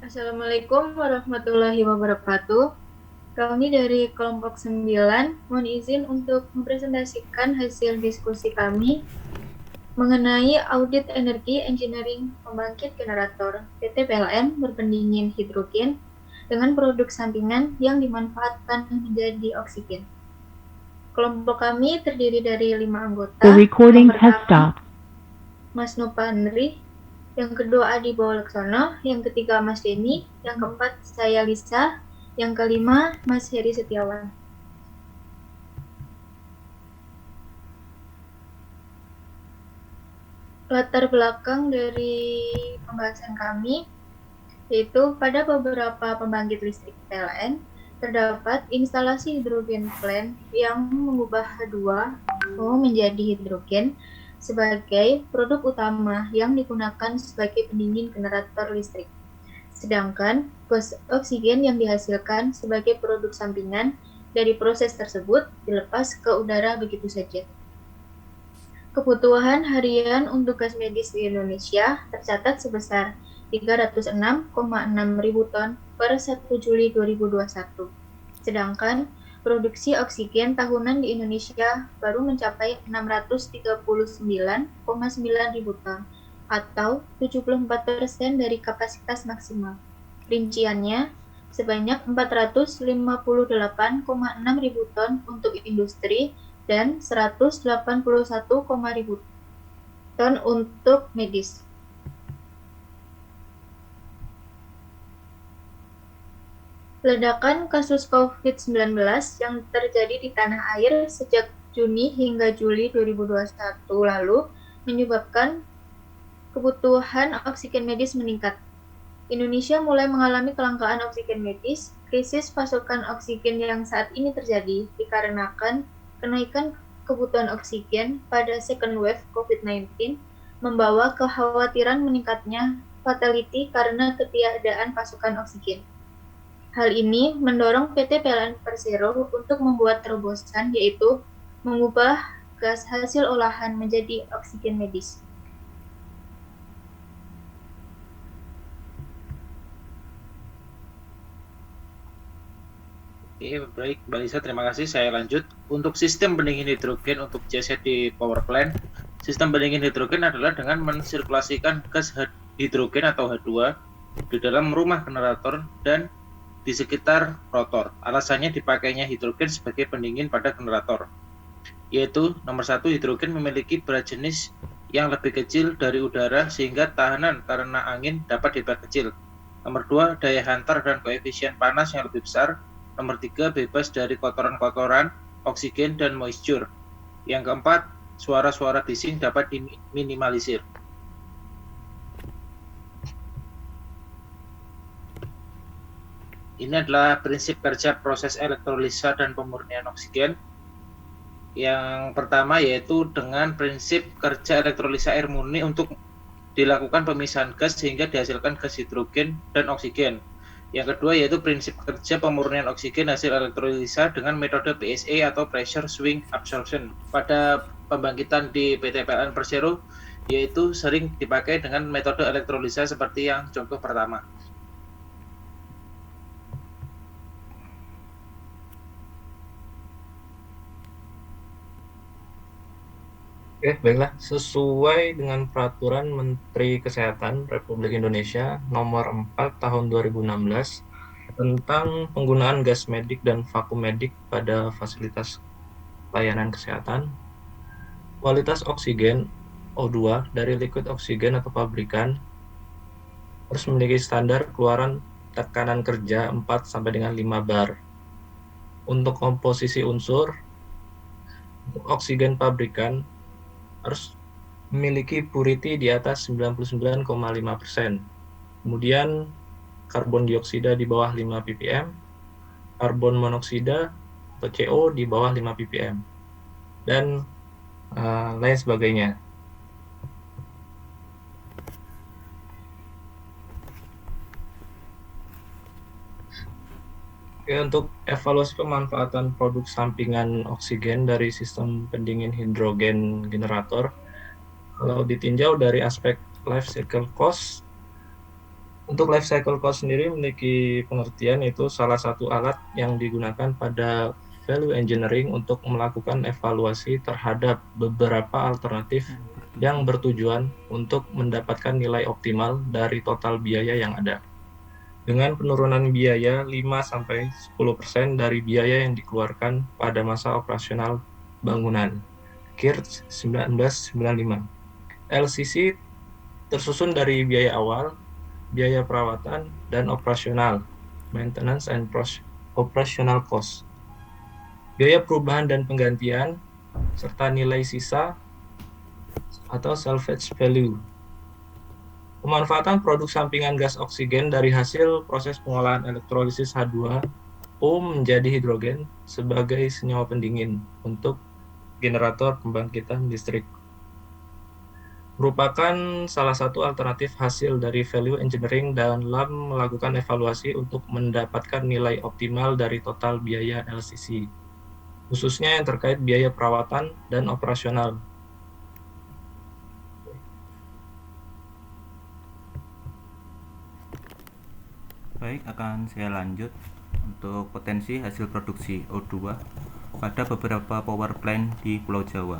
Assalamualaikum warahmatullahi wabarakatuh. Kami dari kelompok 9 mohon izin untuk mempresentasikan hasil diskusi kami mengenai audit energi engineering pembangkit generator PT PLN berpendingin hidrogen dengan produk sampingan yang dimanfaatkan menjadi oksigen. Kelompok kami terdiri dari 5 anggota. The recording Yang has pertama, stopped. Mas Nopandri, yang kedua Adi Bawalaksono, yang ketiga Mas Denny, yang keempat saya Lisa, yang kelima Mas Heri Setiawan. Latar belakang dari pembahasan kami yaitu pada beberapa pembangkit listrik PLN terdapat instalasi hidrogen plant yang mengubah H2O menjadi hidrogen sebagai produk utama yang digunakan sebagai pendingin generator listrik. Sedangkan gas oksigen yang dihasilkan sebagai produk sampingan dari proses tersebut dilepas ke udara begitu saja. Kebutuhan harian untuk gas medis di Indonesia tercatat sebesar 306,6 ribu ton per 1 Juli 2021. Sedangkan produksi oksigen tahunan di Indonesia baru mencapai 639,9 ribu ton atau 74% dari kapasitas maksimal. Rinciannya, sebanyak 458,6 ribu ton untuk industri dan 181,000 ribu ton untuk medis. Ledakan kasus COVID-19 yang terjadi di tanah air sejak Juni hingga Juli 2021 lalu menyebabkan kebutuhan oksigen medis meningkat. Indonesia mulai mengalami kelangkaan oksigen medis. Krisis pasokan oksigen yang saat ini terjadi dikarenakan kenaikan kebutuhan oksigen pada second wave COVID-19 membawa kekhawatiran meningkatnya fatality karena ketiadaan pasokan oksigen. Hal ini mendorong PT PLN Persero untuk membuat terobosan yaitu mengubah gas hasil olahan menjadi oksigen medis. Oke, baik, Mbak Lisa, terima kasih. Saya lanjut. Untuk sistem pendingin hidrogen untuk JSD Power Plant, sistem pendingin hidrogen adalah dengan mensirkulasikan gas hidrogen atau H2 di dalam rumah generator dan di sekitar rotor. Alasannya dipakainya hidrogen sebagai pendingin pada generator, yaitu nomor 1, hidrogen memiliki berat jenis yang lebih kecil dari udara sehingga tahanan karena angin dapat diperkecil. Nomor 2, daya hantar dan koefisien panas yang lebih besar. Nomor 3, bebas dari kotoran-kotoran, oksigen, dan moisture. Yang keempat, suara-suara bising dapat diminimalisir. Ini adalah prinsip kerja proses elektrolisa dan pemurnian oksigen. Yang pertama yaitu dengan prinsip kerja elektrolisa air murni untuk dilakukan pemisahan gas sehingga dihasilkan gas hidrogen dan oksigen. Yang kedua yaitu prinsip kerja pemurnian oksigen hasil elektrolisa dengan metode PSA atau Pressure Swing Absorption. Pada pembangkitan di PT PLN Persero yaitu sering dipakai dengan metode elektrolisa seperti yang contoh pertama. Oke, baiklah. Sesuai dengan Peraturan Menteri Kesehatan Republik Indonesia Nomor 4 Tahun 2016 tentang penggunaan gas medik dan vakum medik pada fasilitas layanan kesehatan, kualitas oksigen O2 dari liquid oksigen atau pabrikan harus memiliki standar keluaran tekanan kerja 4 sampai dengan 5 bar. Untuk komposisi unsur, untuk oksigen pabrikan harus memiliki purity di atas 99,5%. Kemudian karbon dioksida di bawah 5 ppm, karbon monoksida atau CO di bawah 5 ppm, dan lain sebagainya. Oke, untuk evaluasi pemanfaatan produk sampingan oksigen dari sistem pendingin hidrogen generator, kalau ditinjau dari aspek life cycle cost, Untuk life cycle cost sendiri memiliki pengertian, yaitu salah satu alat yang digunakan pada value engineering untuk melakukan evaluasi terhadap beberapa alternatif yang bertujuan untuk mendapatkan nilai optimal dari total biaya yang ada. Dengan penurunan biaya 5-10% dari biaya yang dikeluarkan pada masa operasional bangunan. Kirch 1995. LCC tersusun dari biaya awal, biaya perawatan, dan operasional, maintenance and operational cost, biaya perubahan dan penggantian, serta nilai sisa atau salvage value. Pemanfaatan produk sampingan gas oksigen dari hasil proses pengolahan elektrolisis H2O menjadi hidrogen sebagai senyawa pendingin untuk generator pembangkitan listrik. Merupakan salah satu alternatif hasil dari value engineering dalam melakukan evaluasi untuk mendapatkan nilai optimal dari total biaya LCC, khususnya yang terkait biaya perawatan dan operasional. Baik, akan saya lanjut untuk potensi hasil produksi O2 pada beberapa power plant di Pulau Jawa.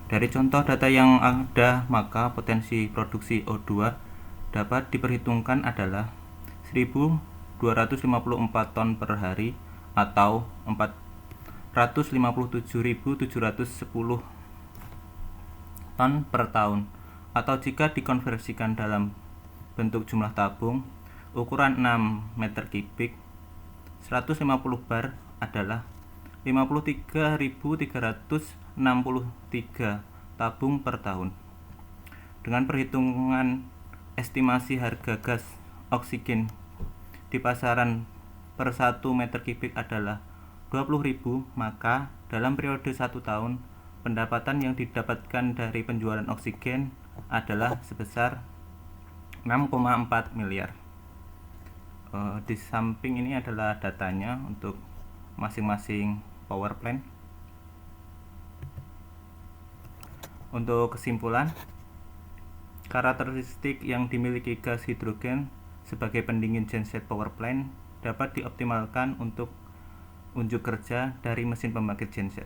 Dari contoh data yang ada, maka potensi produksi O2 dapat diperhitungkan adalah 1.254 ton per hari atau 457.710 ton per tahun, atau jika dikonversikan dalam bentuk jumlah tabung ukuran 6 meter kubik, 150 bar adalah 53.363 tabung per tahun. Dengan perhitungan estimasi harga gas oksigen di pasaran per 1 meter kubik adalah 20.000, maka dalam periode 1 tahun pendapatan yang didapatkan dari penjualan oksigen adalah sebesar 6,4 miliar. Di samping ini adalah datanya untuk masing-masing power plant. Untuk kesimpulan, karakteristik yang dimiliki gas hidrogen sebagai pendingin genset power plant dapat dioptimalkan untuk unjuk kerja dari mesin pembangkit genset.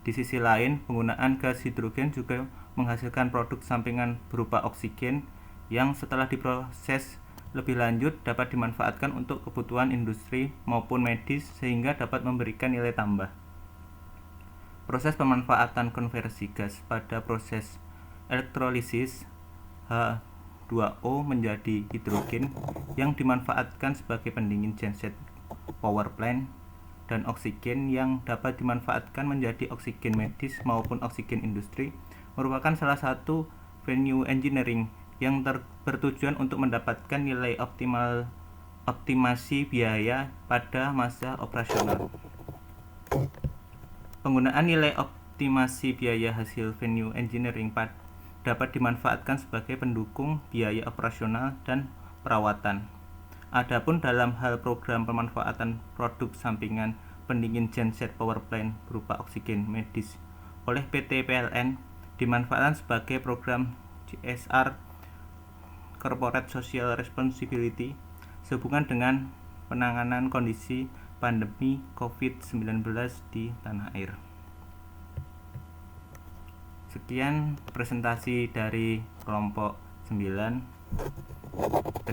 Di sisi lain, penggunaan gas hidrogen juga menghasilkan produk sampingan berupa oksigen yang setelah diproses lebih lanjut dapat dimanfaatkan untuk kebutuhan industri maupun medis sehingga dapat memberikan nilai tambah. Proses pemanfaatan konversi gas pada proses elektrolisis H2O menjadi hidrogen yang dimanfaatkan sebagai pendingin genset power plant, dan oksigen yang dapat dimanfaatkan menjadi oksigen medis maupun oksigen industri merupakan salah satu value engineering yang bertujuan untuk mendapatkan nilai optimasi biaya pada masa operasional. Penggunaan nilai optimasi biaya hasil value engineering dapat dimanfaatkan sebagai pendukung biaya operasional dan perawatan. Adapun dalam hal program pemanfaatan produk sampingan pendingin genset power plant berupa oksigen medis oleh PT PLN dimanfaatkan sebagai program CSR Corporate Social Responsibility sehubungan dengan penanganan kondisi pandemi COVID-19 di tanah air. Sekian presentasi dari kelompok 9. Terima